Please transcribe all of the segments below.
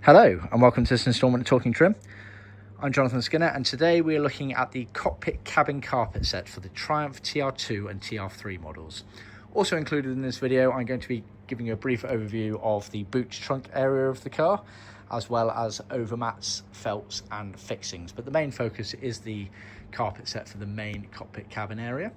Hello and welcome to this instalment of Talkin Trim. I'm Jonathon Skinner and today we're looking at the cockpit cabin carpet set for the Triumph TR2 and TR3 models. Also included in this video, I'm going to be giving you a brief overview of the boot trunk area of the car, as well as overmats, felts and fixings. But the main focus is the carpet set for the main cockpit cabin area.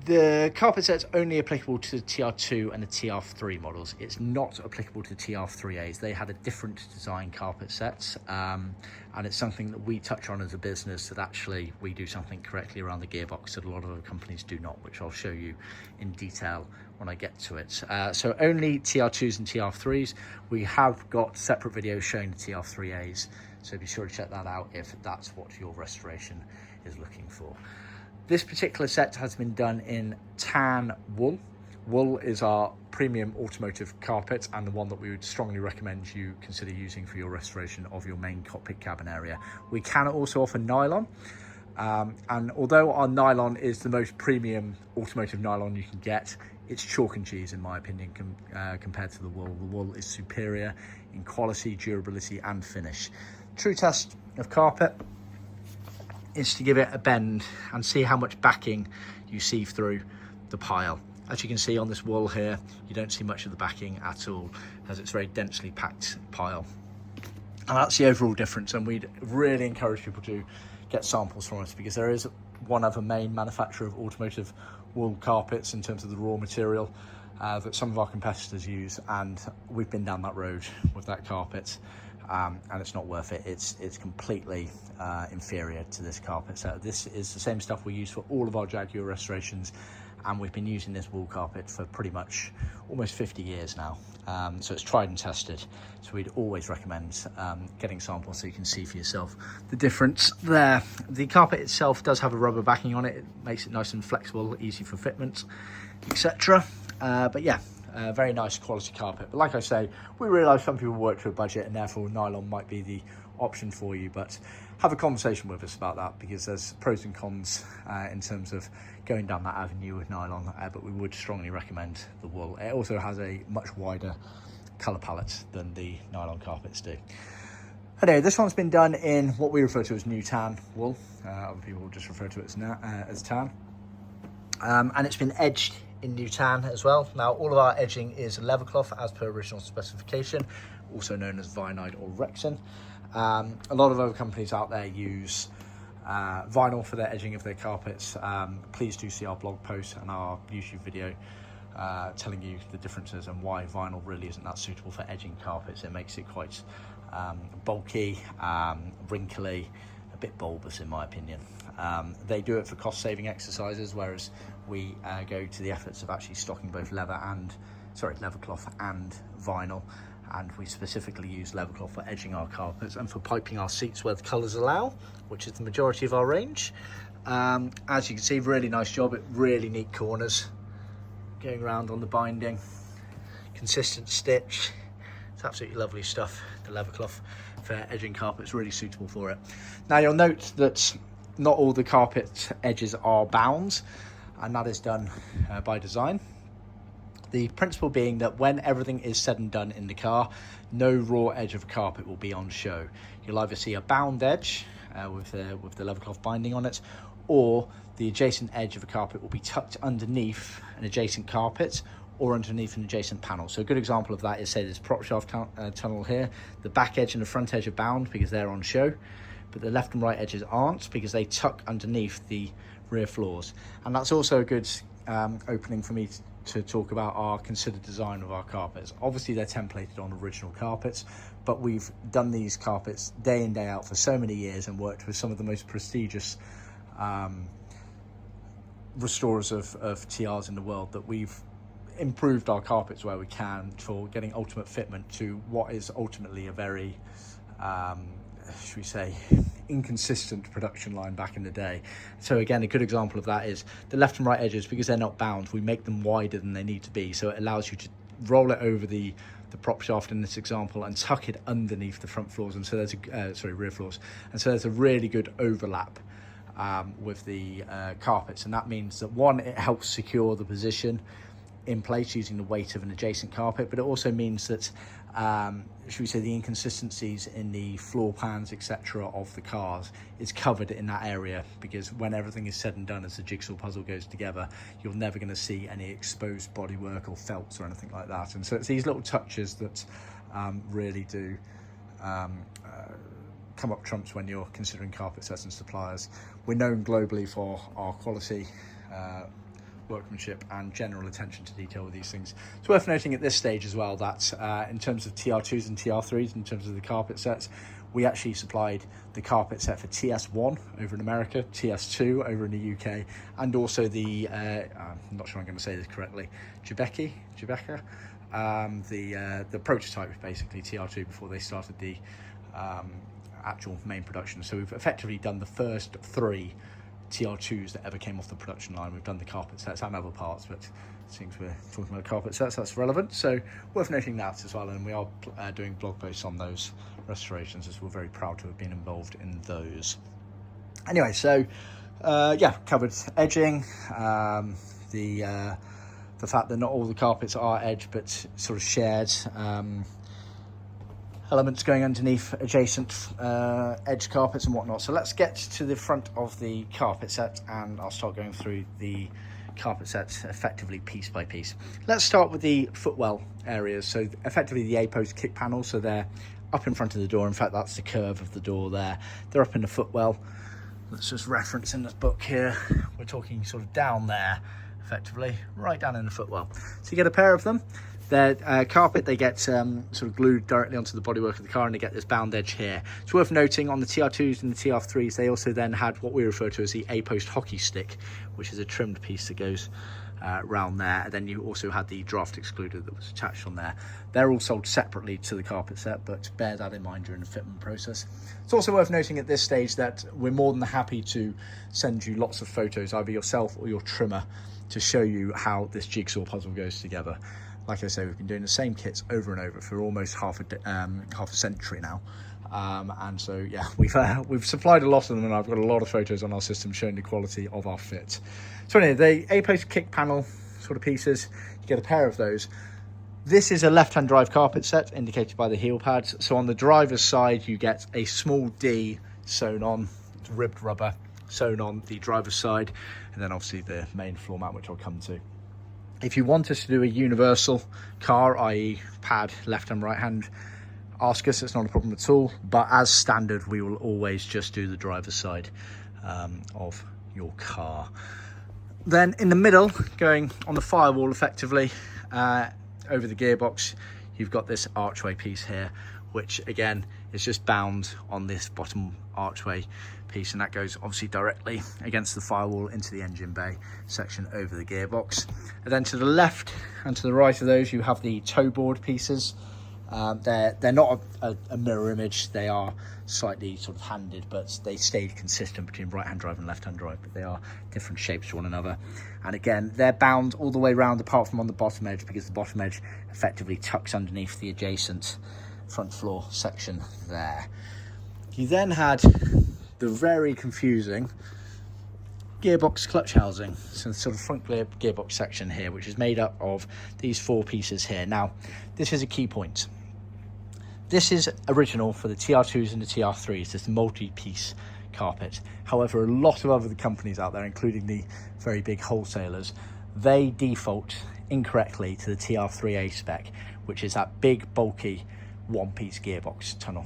The carpet set's only applicable to the TR2 and the TR3 models. It's not applicable to TR3As. They had a different design carpet set, and it's something that we touch on as a business, that actually we do something correctly around the gearbox that a lot of other companies do not, which I'll show you in detail when I get to it. So only TR2s and TR3s. We have got separate videos showing the TR3As, so be sure to check that out if that's what your restoration is looking for. This particular set has been done in tan wool. Wool is our premium automotive carpet and the one that we would strongly recommend you consider using for your restoration of your main cockpit cabin area. We can also offer nylon, and although our nylon is the most premium automotive nylon you can get, it's chalk and cheese in my opinion compared to the wool. The wool is superior in quality, durability and finish. True test of carpet is to give it a bend and see how much backing you see through the pile. As you can see on this wool here, you don't see much of the backing at all, as it's very densely packed pile. And that's the overall difference, and we'd really encourage people to get samples from us, because there is one other main manufacturer of automotive wool carpets in terms of the raw material that some of our competitors use, and we've been down that road with that carpet. And it's not worth it. It's completely inferior to this carpet set. This is the same stuff we use for all of our Jaguar restorations, and we've been using this wool carpet for pretty much almost 50 years now. So it's tried and tested. So we'd always recommend getting samples so you can see for yourself the difference there. The carpet itself does have a rubber backing on it. It makes it nice and flexible, easy for fitment, etc. But yeah, very nice quality carpet. But like I say, we realise some people work to a budget and therefore nylon might be the option for you, but have a conversation with us about that, because there's pros and cons in terms of going down that avenue with nylon, but we would strongly recommend the wool. It also has a much wider colour palette than the nylon carpets do. Anyway, this one's been done in what we refer to as new tan wool. Other people just refer to it as tan. And it's been edged in new tan as well. Now, all of our edging is Leathercloth as per original specification, also known as Vinide or Rexin. A lot of other companies out there use vinyl for their edging of their carpets. Please do see our blog post and our YouTube video telling you the differences and why vinyl really isn't that suitable for edging carpets. It makes it quite bulky, wrinkly, a bit bulbous in my opinion. They do it for cost-saving exercises, whereas we go to the efforts of actually stocking both Leathercloth and vinyl, and we specifically use Leathercloth for edging our carpets and for piping our seats where the colours allow, which is the majority of our range. As you can see, really nice job. It really neat corners going around on the binding, consistent stitch. It's absolutely lovely stuff. The Leathercloth for edging carpets, really suitable for it. Now you'll note that not all the carpet edges are bound, and that is done by design. The principle being that when everything is said and done in the car, no raw edge of a carpet will be on show. You'll either see a bound edge with the Leathercloth binding on it, or the adjacent edge of a carpet will be tucked underneath an adjacent carpet or underneath an adjacent panel. So a good example of that is, say, this prop shaft tunnel here. The back edge and the front edge are bound because they're on show, but the left and right edges aren't because they tuck underneath the rear floors. And that's also a good opening for me to talk about our considered design of our carpets. Obviously they're templated on original carpets, but we've done these carpets day in, day out for so many years and worked with some of the most prestigious restorers of TRs in the world, that we've improved our carpets where we can for getting ultimate fitment to what is ultimately a very should we say, inconsistent production line back in the day. So again, a good example of that is the left and right edges, because they're not bound, we make them wider than they need to be, so it allows you to roll it over the prop shaft in this example and tuck it underneath the front floors, and so there's a rear floors, and so there's a really good overlap with the carpets, and that means that, one, it helps secure the position in place using the weight of an adjacent carpet, but it also means that should we say the inconsistencies in the floor plans etc of the cars is covered in that area, because when everything is said and done as the jigsaw puzzle goes together, you're never going to see any exposed bodywork or felts or anything like that. And so it's these little touches that really do come up trumps when you're considering carpet sets and suppliers. We're known globally for our quality, workmanship and general attention to detail with these things. It's worth noting at this stage as well that in terms of TR2s and TR3s, in terms of the carpet sets, we actually supplied the carpet set for TS1 over in America, TS2 over in the UK, and also the, I'm not sure I'm going to say this correctly, Jebeka, the prototype, basically, TR2, before they started the actual main production. So we've effectively done the first 3 TR2s that ever came off the production line. We've done the carpet sets and other parts, but since we're talking about carpet sets, that's relevant. So worth noting that as well, and we are doing blog posts on those restorations, as we're very proud to have been involved in those. Anyway, so yeah, covered edging, the fact that not all the carpets are edged, but sort of shared elements going underneath adjacent edge carpets and whatnot. So let's get to the front of the carpet set, and I'll start going through the carpet set effectively piece by piece. Let's start with the footwell areas. So effectively the A-post kick panels, so they're up in front of the door. In fact, that's the curve of the door there. They're up in the footwell. Let's just reference in this book here. We're talking sort of down there, effectively, right down in the footwell. So you get a pair of them. Their carpet, they get sort of glued directly onto the bodywork of the car, and they get this bound edge here. It's worth noting on the TR2s and the TR3s, they also then had what we refer to as the A-post hockey stick, which is a trimmed piece that goes round there. And then you also had the draft excluder that was attached on there. They're all sold separately to the carpet set, but bear that in mind during the fitment process. It's also worth noting at this stage that we're more than happy to send you lots of photos, either yourself or your trimmer, to show you how this jigsaw puzzle goes together. Like I say, we've been doing the same kits over and over for almost half a century now, and so yeah, we've supplied a lot of them, and I've got a lot of photos on our system showing the quality of our fit. So anyway, the A-post kick panel sort of pieces, you get a pair of those. This is a left-hand drive carpet set indicated by the heel pads. So on the driver's side, you get a small D sewn on, ribbed rubber sewn on the driver's side, and then obviously the main floor mat, which I'll come to. If you want us to do a universal car, i.e. pad left and right hand, ask us, it's not a problem at all. But as standard, we will always just do the driver's side of your car. Then in the middle, going on the firewall effectively, over the gearbox, you've got this archway piece here, which again is just bound on this bottom archway piece, and that goes obviously directly against the firewall into the engine bay section over the gearbox. And then to the left and to the right of those, you have the toe board pieces. They're not a mirror image, they are slightly sort of handed, but they stayed consistent between right-hand drive and left-hand drive, but they are different shapes to one another. And again, they're bound all the way around apart from on the bottom edge, because the bottom edge effectively tucks underneath the adjacent front floor section there. You then had the very confusing gearbox clutch housing, so the sort of front gearbox section here, which is made up of these 4 pieces here. Now, this is a key point. This is original for the TR2s and the TR3s, this multi-piece carpet. However, a lot of other companies out there, including the very big wholesalers, they default incorrectly to the TR3A spec, which is that big, bulky, one-piece gearbox tunnel.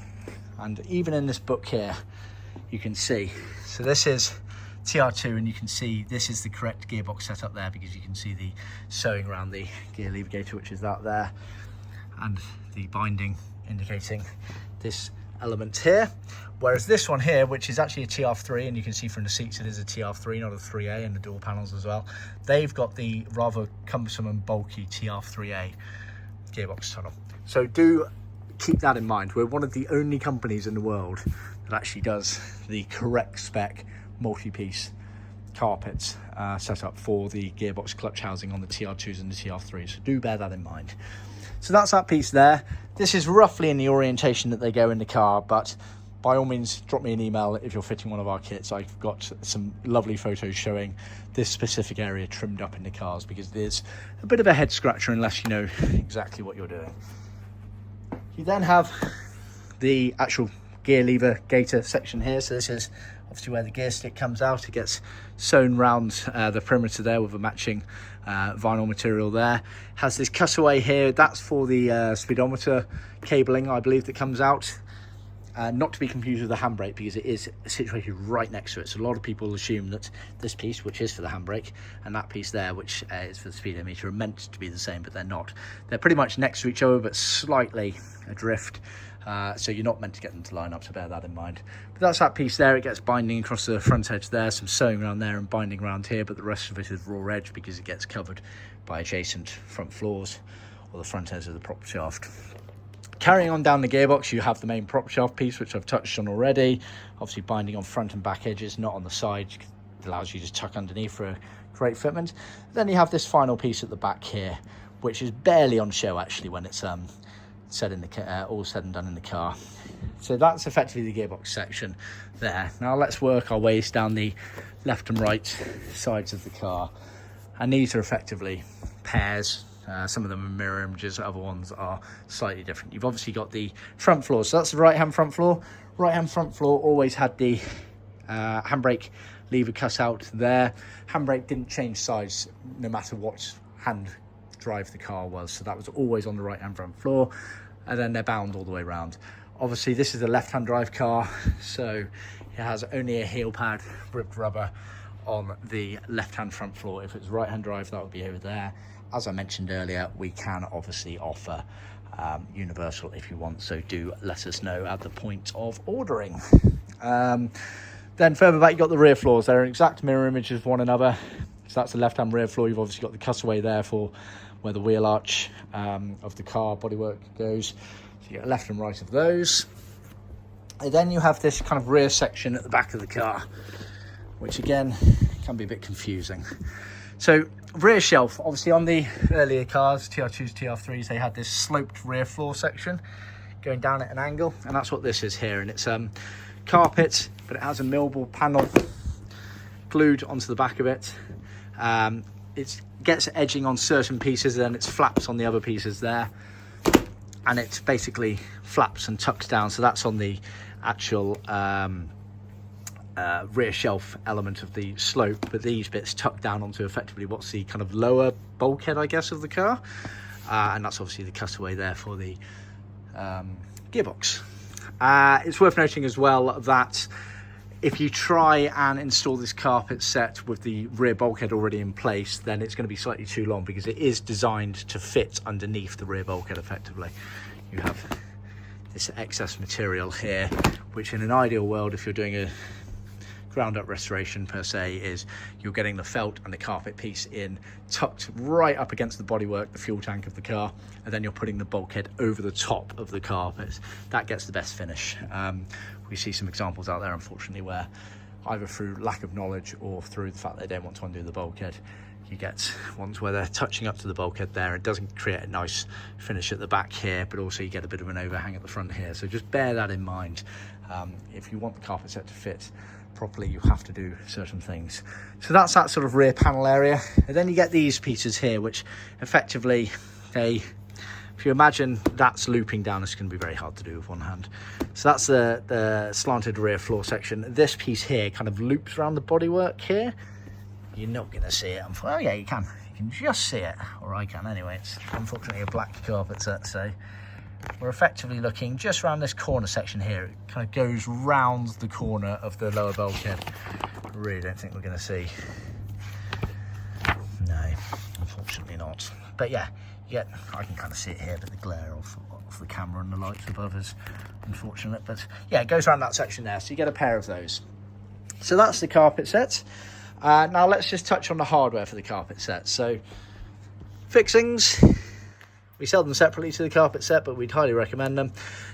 And even in this book here, you can see, so this is TR2, and you can see this is the correct gearbox setup there, because you can see the sewing around the gear lever gator, which is that there, and the binding indicating this element here. Whereas this one here, which is actually a TR3, and you can see from the seats it is a TR3, not a 3A, and the door panels as well, they've got the rather cumbersome and bulky TR3A gearbox tunnel. So do keep that in mind. We're one of the only companies in the world that actually does the correct spec multi-piece carpet setup for the gearbox clutch housing on the TR2s and the TR3s, so do bear that in mind. So that's that piece there. This is roughly in the orientation that they go in the car, but by all means, drop me an email if you're fitting one of our kits. I've got some lovely photos showing this specific area trimmed up in the cars, because there's a bit of a head scratcher unless you know exactly what you're doing. You then have the actual gear lever gaiter section here. So this is obviously where the gear stick comes out. It gets sewn round the perimeter there with a matching vinyl material there. Has this cutaway here. That's for the speedometer cabling, I believe, that comes out. Not to be confused with the handbrake, because it is situated right next to it. So a lot of people assume that this piece, which is for the handbrake, and that piece there, which is for the speedometer, are meant to be the same, but they're not. They're pretty much next to each other, but slightly adrift. So you're not meant to get them to line up, so bear that in mind. But that's that piece there. It gets binding across the front edge there, some sewing around there and binding around here, but the rest of it is raw edge because it gets covered by adjacent front floors or the front edge of the prop shaft. Carrying on down the gearbox, you have the main prop shaft piece, which I've touched on already. Obviously binding on front and back edges, not on the side. It allows you to tuck underneath for a great fitment. Then you have this final piece at the back here, which is barely on show actually when it's all said and done in the car. So that's effectively the gearbox section there. Now let's work our ways down the left and right sides of the car, and these are effectively pairs. Some of them are mirror images, other ones are slightly different. You've obviously got the front floor, so that's the right hand front floor. Right hand front floor always had the handbrake lever cut out there. Handbrake didn't change size no matter what hand drive the car was, so that was always on the right hand front floor, and then they're bound all the way around. Obviously this is a left hand drive car, so it has only a heel pad ribbed rubber on the left hand front floor. If it's right hand drive, that would be over there. As I mentioned earlier, we can obviously offer universal if you want, so do let us know at the point of ordering. Then further back, you've got the rear floors. They're an exact mirror image of one another. So that's the left hand rear floor. You've obviously got the cutaway there for where the wheel arch of the car bodywork goes. So you get left and right of those. And then you have this kind of rear section at the back of the car, which again can be a bit confusing. So rear shelf, obviously on the earlier cars, TR2s, TR3s, they had this sloped rear floor section going down at an angle, and that's what this is here. And it's carpet, but it has a millable panel glued onto the back of it. It gets edging on certain pieces, and then it's flaps on the other pieces there, and it basically flaps and tucks down. So that's on the actual rear shelf element of the slope, but these bits tuck down onto effectively what's the kind of lower bulkhead, I guess, of the car, and that's obviously the cutaway there for the gearbox. It's worth noting as well that if you try and install this carpet set with the rear bulkhead already in place, then it's going to be slightly too long, because it is designed to fit underneath the rear bulkhead effectively. You have this excess material here, which in an ideal world, if you're doing a ground up restoration per se, is you're getting the felt and the carpet piece in tucked right up against the bodywork, the fuel tank of the car, and then you're putting the bulkhead over the top of the carpet. That gets the best finish. We see some examples out there, unfortunately, where either through lack of knowledge or through the fact they don't want to undo the bulkhead, you get ones where they're touching up to the bulkhead there. It doesn't create a nice finish at the back here, but also you get a bit of an overhang at the front here. So just bear that in mind. If you want the carpet set to fit properly, you have to do certain things. So that's that sort of rear panel area. And then you get these pieces here, which effectively, if you imagine that's looping down, it's going to be very hard to do with one hand. So that's the slanted rear floor section. This piece here kind of loops around the bodywork here. You're not going to see it. Oh yeah, you can. You can just see it, or I can anyway. It's unfortunately a black carpet set, so we're effectively looking just around this corner section here. It kind of goes round the corner of the lower bulkhead. I really don't think we're going to see. No, unfortunately not. But yeah, I can kind of see it here, but the glare off the camera and the lights above is unfortunate. But yeah, it goes around that section there, so you get a pair of those. So that's the carpet set. Now let's just touch on the hardware for the carpet set. So fixings, we sell them separately to the carpet set, but we'd highly recommend them.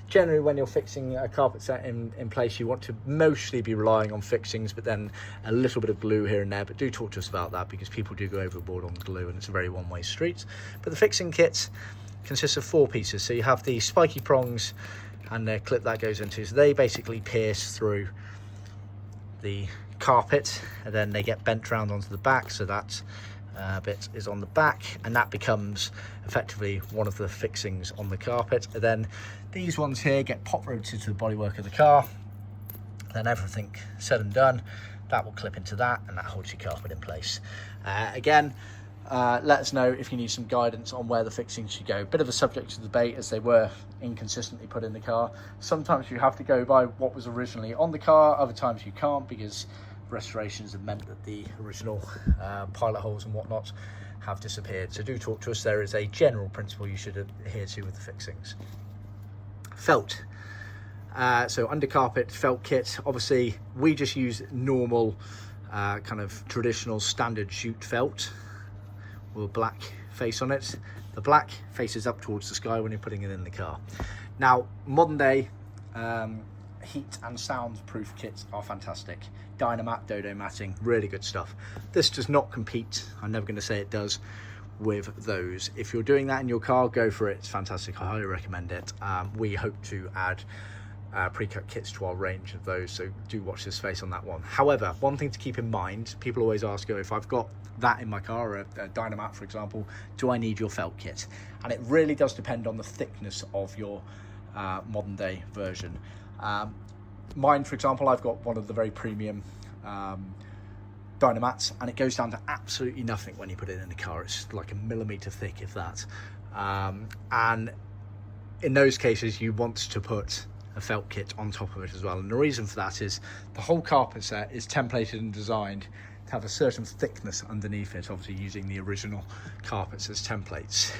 Generally, when you're fixing a carpet set in place, you want to mostly be relying on fixings, but then a little bit of glue here and there. But do talk to us about that, because people do go overboard on glue, and it's a very one-way street. But the fixing kit consists of 4 pieces. So you have the spiky prongs and the clip that goes into. So they basically pierce through the carpet, and then they get bent round onto the back, so that bit is on the back, and that becomes effectively one of the fixings on the carpet. And then these ones here get pop routed to the bodywork of the car. Then everything said and done, that will clip into that, and that holds your carpet in place. Again, let us know if you need some guidance on where the fixings should go. Bit of a subject of debate, as they were inconsistently put in the car. Sometimes you have to go by what was originally on the car, other times you can't, because restorations have meant that the original pilot holes and whatnot have disappeared. So do talk to us. There is a general principle you should adhere to with the fixings. Felt. So under carpet felt kit, obviously we just use normal kind of traditional standard jute felt with a black face on it. The black faces up towards the sky when you're putting it in the car. Now, modern day heat and sound proof kits are fantastic. Dynamat, Dodo matting, really good stuff. This does not compete, I'm never going to say it does, with those. If you're doing that in your car, go for it. It's fantastic. I highly recommend it. We hope to add pre-cut kits to our range of those, so do watch this space on that one. However, one thing to keep in mind, people always ask, if I've got that in my car, a Dynamat for example, do I need your felt kit? And it really does depend on the thickness of your modern day version. Mine, for example, I've got one of the very premium Dynamats, and it goes down to absolutely nothing when you put it in the car. It's like a millimetre thick, if that. And in those cases, you want to put a felt kit on top of it as well. And the reason for that is the whole carpet set is templated and designed to have a certain thickness underneath it, obviously using the original carpets as templates.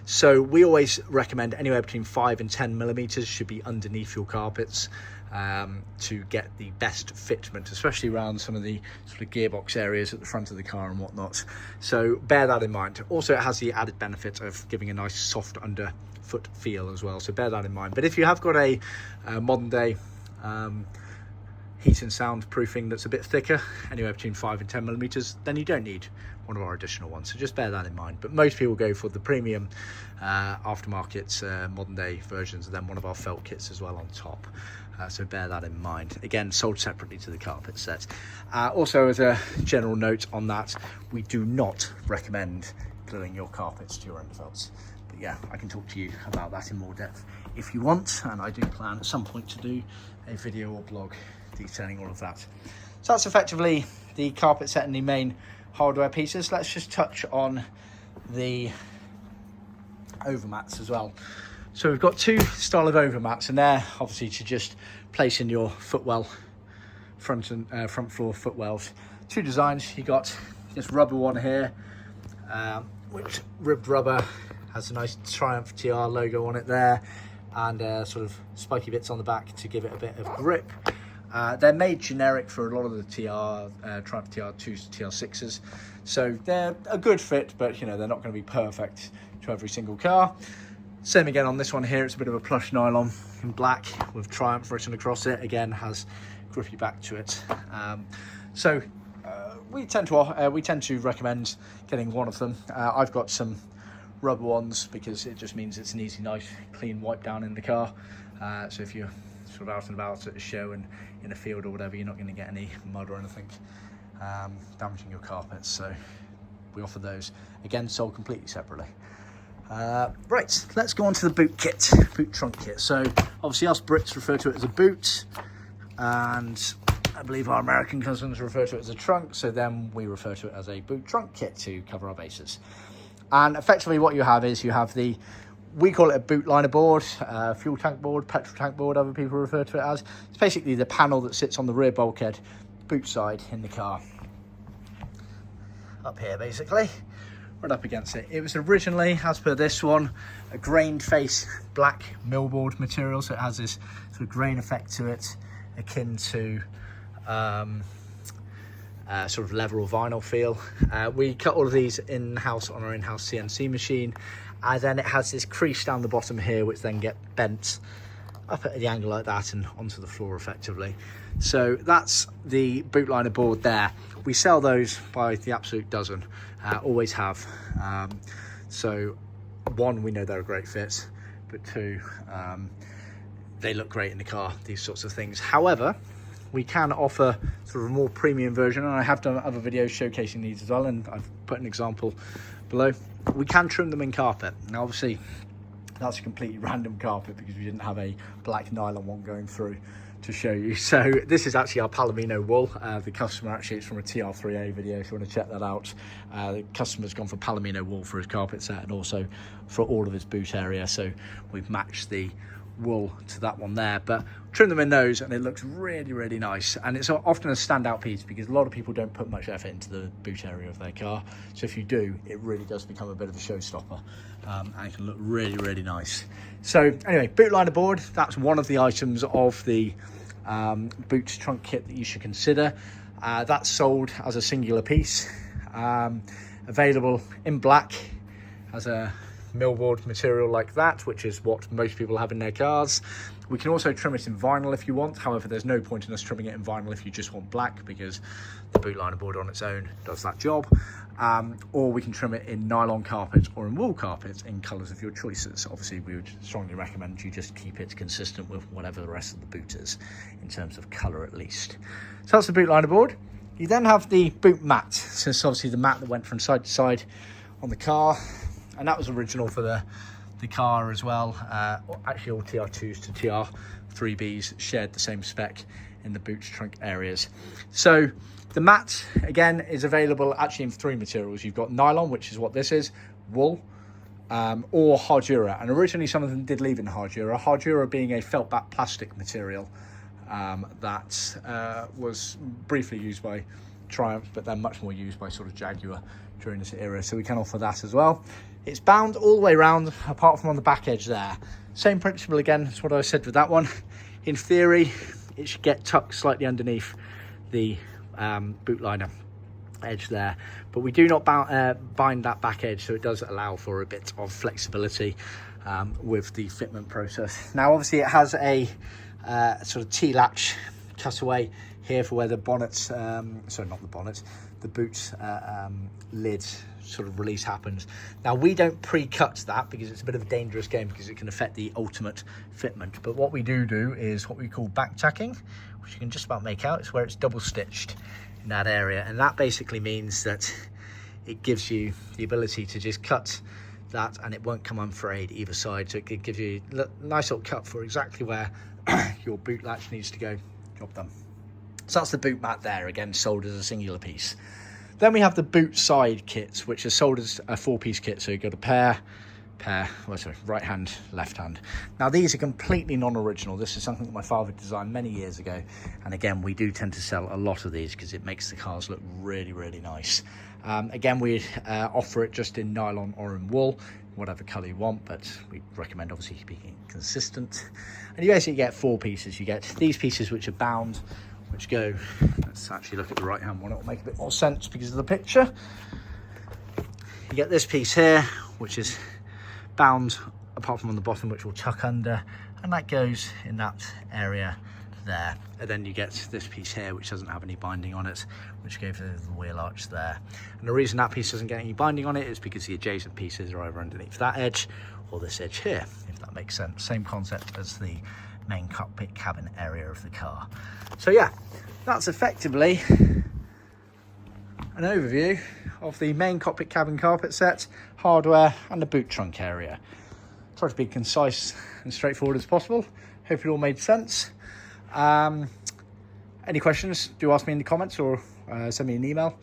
So we always recommend anywhere between 5 and 10 millimeters should be underneath your carpets to get the best fitment, especially around some of the sort of gearbox areas at the front of the car and whatnot. So bear that in mind. Also, it has the added benefit of giving a nice soft underfoot feel as well, so bear that in mind. But if you have got a modern day heat and sound proofing that's a bit thicker, anywhere between 5 and 10 millimeters, then you don't need one of our additional ones, so just bear that in mind. But most people go for the premium aftermarket modern day versions, and then one of our felt kits as well on top. So bear that in mind. Again, sold separately to the carpet set. Also, as a general note on that, we do not recommend gluing your carpets to your underfelts. But yeah, I can talk to you about that in more depth if you want, and I do plan at some point to do a video or blog detailing all of that. So that's effectively the carpet set and the main hardware pieces. Let's just touch on the overmats as well. So we've got two style of overmats, and they're obviously to just place in your footwell, front floor footwells. Two designs. You got this rubber one here, which ribbed rubber, has a nice Triumph TR logo on it there, and sort of spiky bits on the back to give it a bit of grip. They're made generic for a lot of the Triumph TR2s, TR6s, so they're a good fit, but you know, they're not going to be perfect to every single car. Same again on this one here. It's a bit of a plush nylon in black with Triumph written across it. Again, has grippy back to it. So we tend to recommend getting one of them. I've got some rubber ones because it just means it's an easy, nice, clean wipe down in the car. So if you're sort of out and about at a show and in a field or whatever, you're not going to get any mud or anything damaging your carpets. So we offer those, again, sold completely separately. Right, let's go on to the boot kit, boot trunk kit. So obviously us Brits refer to it as a boot, and I believe our American cousins refer to it as a trunk, so then we refer to it as a boot trunk kit to cover our bases. And effectively what you have is you have we call it a boot liner board, fuel tank board, petrol tank board, other people refer to it as. It's basically the panel that sits on the rear bulkhead, boot side in the car. Up here basically. Right up against it. It was originally, as per this one, a grained face black millboard material, so it has this sort of grain effect to it, akin to sort of leather or vinyl feel. We cut all of these in-house on our in-house CNC machine, and then it has this crease down the bottom here, which then get bent up at the angle like that and onto the floor effectively. So that's the boot liner board there. We sell those by the absolute dozen, always have. So one, we know they're a great fit, but two, they look great in the car, these sorts of things. However, we can offer sort of a more premium version, and I have done other videos showcasing these as well, and I've put an example below. We can trim them in carpet. Now obviously that's a completely random carpet because we didn't have a black nylon one going through to show you. So this is actually our Palomino wool. The customer, actually, it's from a TR3A video, if you want to check that out. The customer's gone for Palomino wool for his carpet set and also for all of his boot area, so we've matched the wool to that one there, but trim them in those and it looks really, really nice. And it's often a standout piece because a lot of people don't put much effort into the boot area of their car, so if you do, it really does become a bit of a showstopper, and it can look really, really nice. So anyway, boot liner board, that's one of the items of the boot trunk kit that you should consider. That's sold as a singular piece, available in black as a millboard material like that, which is what most people have in their cars. We can also trim it in vinyl if you want. However, there's no point in us trimming it in vinyl if you just want black, because the boot liner board on its own does that job. Or we can trim it in nylon carpet or in wool carpet in colours of your choices. Obviously, we would strongly recommend you just keep it consistent with whatever the rest of the boot is, in terms of colour at least. So that's the boot liner board. You then have the boot mat. So it's obviously the mat that went from side to side on the car, and that was original for the car as well. Actually, all TR2s to TR3Bs shared the same spec in the boot trunk areas. So the mat, again, is available actually in 3 materials. You've got nylon, which is what this is, wool, or hardura. And originally some of them did leave in hardura. Hardura being a felt back plastic material that was briefly used by Triumph, but then much more used by sort of Jaguar during this era. So we can offer that as well. It's bound all the way around, apart from on the back edge there. Same principle again as what I said with that one. In theory, it should get tucked slightly underneath the boot liner edge there, but we do not bind that back edge, so it does allow for a bit of flexibility with the fitment process. Now obviously it has a sort of T-latch cutaway here for where the bonnets, sorry, not the bonnet, the boot lid sort of release happens. Now we don't pre-cut that because it's a bit of a dangerous game, because it can affect the ultimate fitment. But what we do is what we call back tacking, which you can just about make out. It's where it's double stitched in that area, and that basically means that it gives you the ability to just cut that and it won't come unfrayed either side, so it could give you a nice little cut for exactly where your boot latch needs to go. Job done. So that's the boot mat there, again sold as a singular piece. Then we have the boot side kits, which are sold as a 4-piece kit. So you've got a pair, well, sorry, right hand, left hand. Now these are completely non-original. This is something that my father designed many years ago. And again, we do tend to sell a lot of these because it makes the cars look really, really nice. Again, we offer it just in nylon or in wool, whatever colour you want, but we recommend obviously being consistent. And you basically get 4 pieces. You get these pieces which are bound, which go, let's actually look at the right hand one, it'll make a bit more sense because of the picture. You get this piece here, which is bound apart from on the bottom, which will tuck under, and that goes in that area there. And then you get this piece here, which doesn't have any binding on it, which goes over the wheel arch there. And the reason that piece doesn't get any binding on it is because the adjacent pieces are either underneath that edge or this edge here, if that makes sense. Same concept as the main cockpit cabin area of the car. So yeah, that's effectively an overview of the main cockpit cabin carpet set, hardware and the boot trunk area. Try to be concise and straightforward as possible. Hope it all made sense. Any questions, do ask me in the comments or send me an email.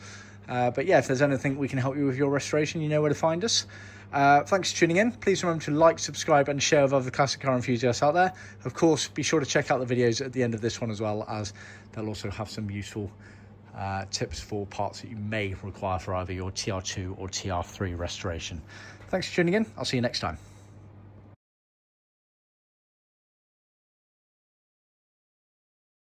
But yeah, if there's anything we can help you with your restoration, you know where to find us. Thanks for tuning in. Please remember to like, subscribe and share with other classic car enthusiasts out there. Of course, be sure to check out the videos at the end of this one as well, as they'll also have some useful tips for parts that you may require for either your TR2 or TR3 restoration. Thanks for tuning in. I'll see you next time.